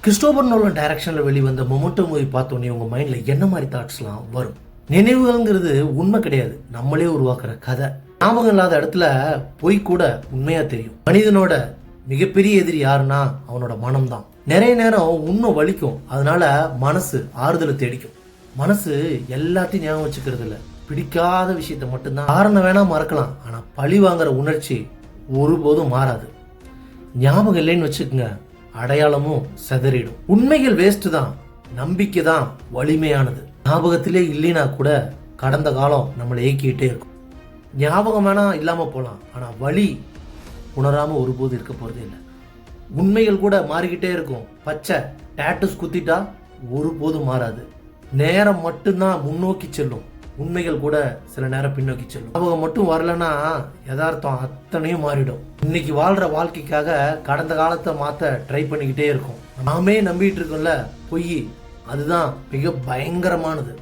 Christopher Nolan டைரக்ஷன்ல வெளிவந்த memento movie பார்த்தோன்னே உங்க மைண்ட்ல என்ன மாதிரி தாட்ஸ்லாம் வரும்? நினைவுகள்ங்கிறது உண்மை கிடையாது, நம்மளே உருவாக்குற கதை. ஞாபகம் இல்லாத இடத்துல பொய் கூட உண்மையா தெரியும். மனிதனோட மிகப்பெரிய எதிரி யாருன்னா அவனோட மனம்தான். நிறைய நேரம் உண்மை வலிக்கும், அதனால மனசு ஆறுதலை தேடிக்கும். மனசு எல்லாத்தையும் ஞாபகம் வச்சுக்கிறது இல்ல, பிடிக்காத விஷயத்த மட்டும்தான். காரணம் வேணா மறக்கலாம், ஆனா பழி வாங்குற உணர்ச்சி ஒருபோதும் மாறாது. ஞாபகம் இல்லைன்னு வச்சுக்கோங்க, அடையாளமும் செதறிடும். உண்மைகள் வேஸ்ட் தான், நம்பிக்கை தான் வலிமையானது. ஞாபகத்திலே இல்லைனா கூட கடந்த காலம் நம்மளை இயக்கிட்டே இருக்கும். ஞாபகம் வேணா இல்லாம போலாம், ஆனா வலி உணராம ஒருபோது இருக்க போறதே இல்லை. உண்மைகள் கூட மாறிக்கிட்டே இருக்கும். பச்சை டேட்டூஸ் குத்திட்டா ஒருபோதும் மாறாது. நேரம் மட்டும்தான் முன்னோக்கி செல்லும், உண்மைகள் கூட சில நேரம் பின்னோக்கி செல்லும். ஞாபகம் மட்டும் வரலன்னா யதார்த்தம் அத்தனையும் மாறிடும். இன்னைக்கு வாழ்ற வாழ்க்கைக்காக கடந்த காலத்தை மாத்த ட்ரை பண்ணிக்கிட்டே இருக்கும். நாமே நம்பிட்டு இருக்கோம்ல பொய், அதுதான் மிக பயங்கரமானது.